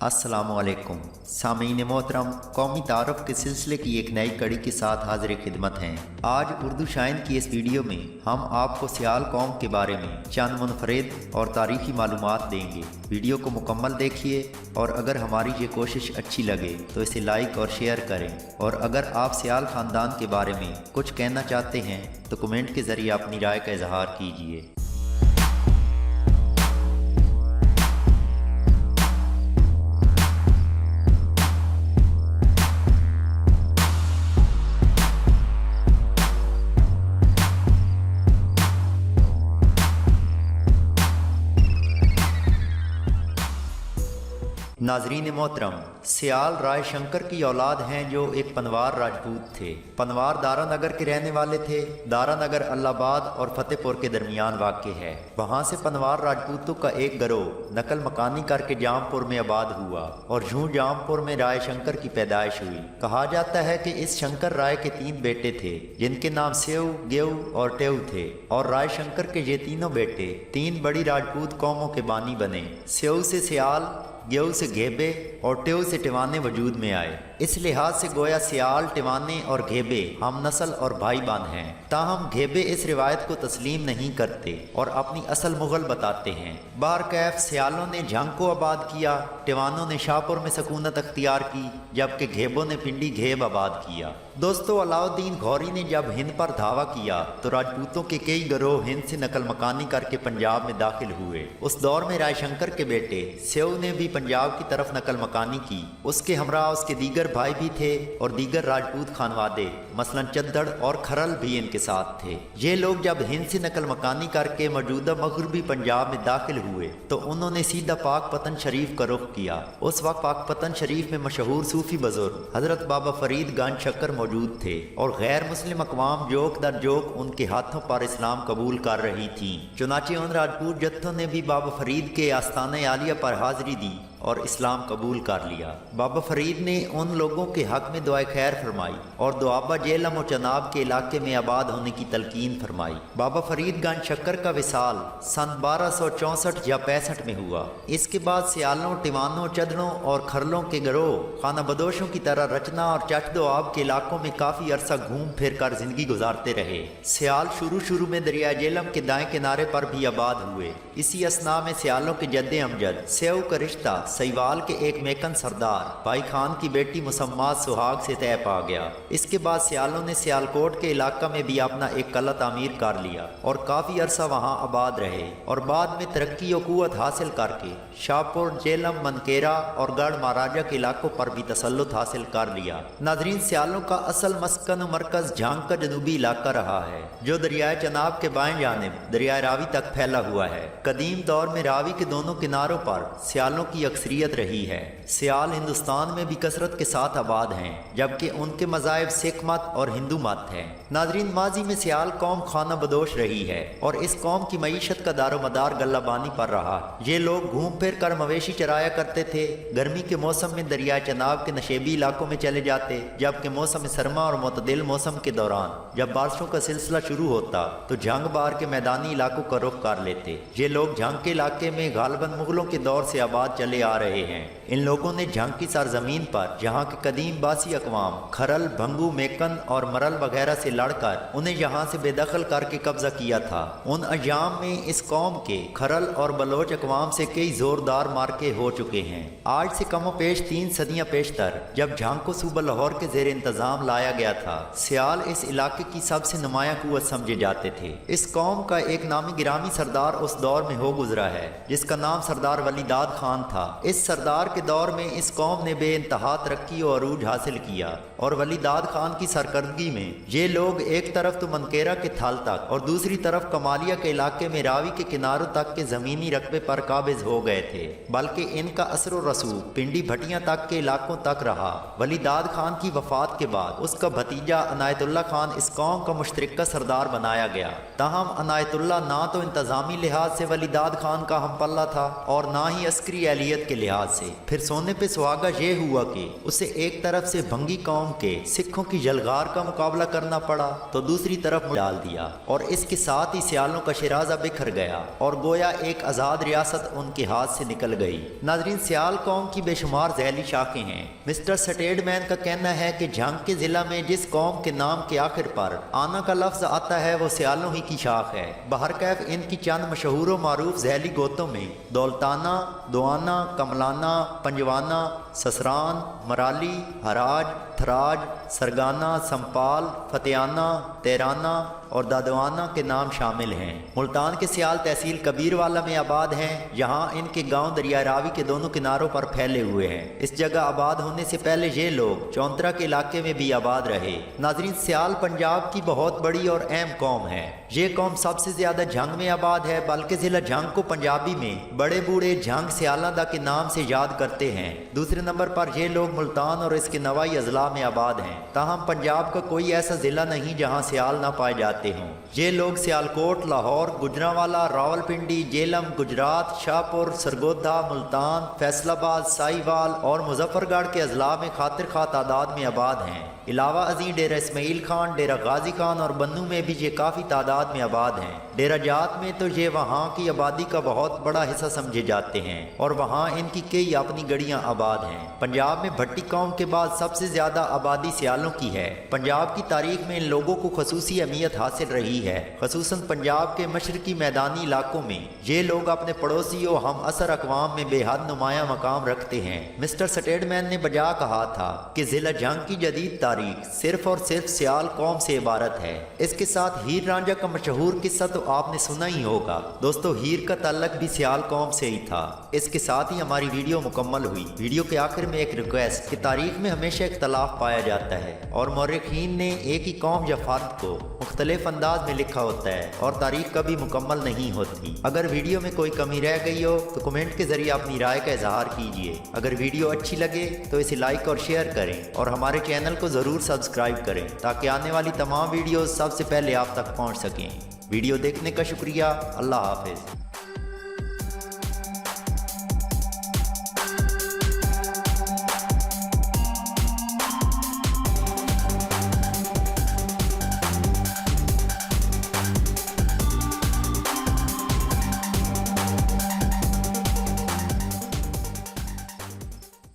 अस्सलामु अलैकुम सामीन मोहतरम, कौमी तारफ़ के सिलसिले की एक नई कड़ी के साथ हाजिर खिदमत हैं। आज उर्दू शाइन की इस वीडियो में हम आपको सियाल कौम के बारे में चंद मुनफरिद और तारीख़ी मालूमात देंगे। वीडियो को मुकम्मल देखिए और अगर हमारी ये कोशिश अच्छी लगे तो इसे लाइक और शेयर करें, और अगर आप सियाल ख़ानदान के बारे में कुछ कहना चाहते हैं तो कमेंट के ज़रिए अपनी राय का इजहार कीजिए। नाजरीन मोहतरम, सियाल राय शंकर की औलाद हैं जो एक पनवार राजपूत थे। पनवार दारानगर के रहने वाले थे। दारानगर अल्लाहाबाद और फतेहपुर के दरमियान वाक़ है। वहाँ से पनवार राजपूतों का एक गिरोह नकल मकानी करके जामपुर में आबाद हुआ और यूं जामपुर में राय शंकर की पैदाइश हुई। कहा जाता है कि इस शंकर राय के 3 बेटे थे जिनके नाम सेव, गेव और टेव थे, और राय शंकर के ये तीनों बेटे 3 बड़ी राजपूत कौमों के बानी बने। सेव से सियाल, गेव से घेबे और टेव से टिवाने वजूद में आए। इस लिहाज से गोया सियाल, टिवाने और घेबे हम नस्ल और भाईबान हैं। ताहम घेबे इस रिवायत को तस्लीम नहीं करते और अपनी असल मुगल बताते हैं। बारकैफ सियालों ने झंग को आबाद किया, टिवानों ने शाहपुर में सकूनत अख्तियार की, जबकि घेबों ने पिंडी घेब आबाद किया। दोस्तों, अलाउद्दीन घौरी ने जब हिंद पर धावा किया तो राजपूतों के कई गिरोह हिंद से नकल मकानी करके पंजाब में दाखिल हुए। उस दौर में राय शंकर के बेटे सेव ने भी पंजाब की तरफ नकल मकानी की। उसके हमरा उसके दीगर भाई भी थे और दीगर राजपूत खानवादे मसलन चद्दड़ और खरल भी इनके साथ थे। ये लोग जब हिंद से नकल मकानी करके मौजूदा मगरबी पंजाब में दाखिल हुए तो उन्होंने सीधा पाकपतन शरीफ का रुख किया। उस वक्त पाकपतन शरीफ में मशहूर सूफी बुजुर्ग हजरत बाबा फरीद गंज शक्कर मौजूद थे और गैर मुस्लिम अकवाम जोक दर जोक उनके हाथों पर इस्लाम कबूल कर रही थी। चुनाचे उन राजपूत जत्थों ने भी बाबा फरीद के आस्थाने आलिया पर हाजिरी दी और इस्लाम कबूल कर लिया। बाबा फरीद ने उन लोगों के हक में दुआ खैर फरमाई और दुआबा जेलम और चनाब के इलाके में आबाद होने की तलकीन फरमाई। बाबा फरीद गंज शक्कर का विसाल सन 1264 या 65 में हुआ। इसके बाद सियालों, टिवानों, चदड़ों और खरलों के गिरोह खाना बदोशों की तरह रचना और चट दोआब के इलाकों में काफ़ी अरसा घूम फिर कर जिंदगी गुजारते रहे। सियाल शुरू में दरिया जेलम के दाएं किनारे पर भी आबाद हुए। इसी असना में सियालों के जद्दे अमजद सेव का रिश्ता सईवाल के एक मेकन सरदार भाई खान की बेटी मुसम्मात सुहाग से तय पा गया। इसके बाद सियालों ने सियालकोट के इलाका में भी अपना एक कला तामीर कर लिया और काफ़ी अरसा वहाँ आबाद रहे, और बाद में तरक्की और कुव्वत हासिल करके शाहपुर, जेलम, मनकेरा और गढ़ महाराजा के इलाकों पर भी तसल्लुत हासिल कर लिया। नाजरीन, सियालों का असल मस्कन मरकज झांग का जनूबी इलाका रहा है जो दरियाए चनाब के बाएं जानिब दरियाए रावी तक फैला हुआ है। कदीम दौर में रावी के दोनों किनारों पर सियालों की अक्सरियत रही है। सियाल हिंदुस्तान में भी कसरत के साथ आबाद हैं, जबकि उनके मज़ाहिब सिख मत और हिंदू मत हैं। नाजरीन, माजी में सियाल कौम खाना बदोश रही है और इस कौम की मईशत का दारोमदार गल्लाबानी पर रहा। ये लोग घूम फिर कर मवेशी चराया करते थे। गर्मी के मौसम में दरियाए चनाब के नशेबी इलाकों में चले जाते, जबकि मौसम सरमा और मुतदिल मौसम के दौरान जब बारिशों का सिलसिला शुरू होता तो जंग बार के मैदानी इलाकों का रुख कर लेते। ये लोग जंग के इलाके में गालबन मुगलों के दौर से आबाद चले आ रहे हैं। इन लोगों ने जंग की सरजमीन पर जहाँ के कदीम बासी अकवाम खरल, भंगू, मेकन और मरल वगैरह से लड़कर उन्हें यहाँ से बेदखल करके कब्जा किया था। उन अयाम में इस कौम के खरल और बलोच अकवाम से कई जोरदार मार्के हो चुके हैं। आज से कमो पेश 3 सदियाँ पेशतर जब झांग को सूबा लाहौर के जेर इंतजाम लाया गया था, सियाल इस इलाके की सबसे नुमाया कुव्वत समझे जाते थे। इस कौम का एक नामी गिरामी सरदार उस दौर में हो गुजरा है जिसका नाम सरदार वलीदाद खान था। इस सरदार के दौर में इस कौम ने बेइंतहा तरक्की और अरूज हासिल किया और वलीदाद खान की सरकर्दगी में ये लोग एक तरफ तो मनकेरा के थाल तक और दूसरी तरफ कमालिया के इलाके में रावी के किनारों तक के जमीनी रकबे पर काबिज हो गए थे, बल्कि इनका असर और रसूख पिंडी भटियां तक के इलाकों तक रहा। वलीदाद खान की वफात के बाद उसका भतीजा अनायतुल्लाह खान इस कौम का मुश्तरका सरदार बनाया गया। ताहम अनायतुल्लाह ना तो इंतजामी लिहाज से वलीदाद खान का हमपल्ला था और ना ही अस्करी एहलियत के लिहाज से। फिर सोने पे सुहागा ये हुआ कि उसे एक तरफ से भंगी कौम के सिखों की जलगार का मुकाबला करना पड़ा तो दूसरी तरफ डाल दिया और इसके साथ ही सियालों का शिराजा बिखर गया और गोया एक आज़ाद रियासत उनके हाथ से निकल गई। नाजरीन, सियाल कौम की बेशुमार जहली शाखें हैं। मिस्टर स्टेडमैन का कहना है कि झंग के ज़िला में जिस कौम के नाम के आखिर पर आना का लफ्ज़ आता है वो सियालों ही की शाख है। बहरकैफ इनकी चंद मशहूर मारूफ जहली गोतों में दौलताना, दुआना, कमलाना, पंजवाना, ससरान, मराली, हराज, थराज, सरगाना, संपाल, फतेहाना, तेराना और दादवाना के नाम शामिल हैं। मुल्तान के सियाल तहसील कबीरवाला में आबाद हैं। यहाँ इनके गांव दरिया रावी के दोनों किनारों पर फैले हुए हैं। इस जगह आबाद होने से पहले ये लोग चौंतरा के इलाके में भी आबाद रहे। नाजरीन, सियाल पंजाब की बहुत बड़ी और अहम कौम है। ये कौम सबसे ज्यादा झंग में आबाद है, बल्कि जिला झंग को पंजाबी में बड़े बूढ़े झंग सियालादा के नाम से याद करते हैं। दूसरे नंबर पर ये लोग मुल्तान और इसके नवाई अजला में आबाद हैं। ताहम पंजाब का कोई ऐसा जिला नहीं जहाँ सियाल ना पाए जाते हों। ये लोग सियालकोट, लाहौर, गुजरांवाला, रावलपिंडी, जेलम, गुजरात, शाहपुर, सरगोधा, मुल्तान, फैसलाबाद, साहिवाल और मुजफ्फरगढ़ के अजला में खातिर खा तादाद में आबाद हैं। इलावा अजी डेरा इस्माइल खान, डेरा गाजी खान और बन्नू में भी ये काफ़ी तादाद में आबाद हैं। डेरा जात में तो ये वहाँ की आबादी का बहुत बड़ा हिस्सा समझे जाते हैं और वहाँ इनकी कई अपनी गढ़ियाँ आबाद हैं। पंजाब में भट्टी कौम के बाद सबसे ज़्यादा आबादी सियालों की है। पंजाब की तारीख में इन लोगों को खसूसी अहमियत हासिल रही है। खसूसन पंजाब के मशरकी मैदानी इलाकों में ये लोग अपने पड़ोसी और हम असर अकवाम में बेहद नुमाया मकाम रखते हैं। मिस्टर स्टेडमैन ने बजा कहा था कि जिला झंग की जदीद तारीख सिर्फ और सिर्फ सियाल कौम से इबारत है। इसके साथ हीर रांझा का मशहूर किस्सा तो आपने सुना ही होगा। दोस्तों, हीर का ताल्लुक भी सियाल कौम से ही था। इसके साथ ही हमारी वीडियो मुकम्मल हुई। वीडियो के आखिर में एक रिक्वेस्ट कि तारीख में हमेशा इख्तलाफ पाया जाता है और मौरखीन ने एक ही कौम या फर्द को मुख्तलिफ अंदाज में लिखा होता है और तारीख कभी मुकम्मल नहीं होती। अगर वीडियो में कोई कमी रह गई हो तो कमेंट के जरिए अपनी राय का इजहार कीजिए। अगर वीडियो अच्छी लगे तो इसे लाइक और शेयर करें और हमारे चैनल को ज़रूर सब्सक्राइब करें ताकि आने वाली तमाम वीडियोस सबसे पहले आप तक पहुंच सकें। वीडियो देखने का शुक्रिया। अल्लाह हाफिज़।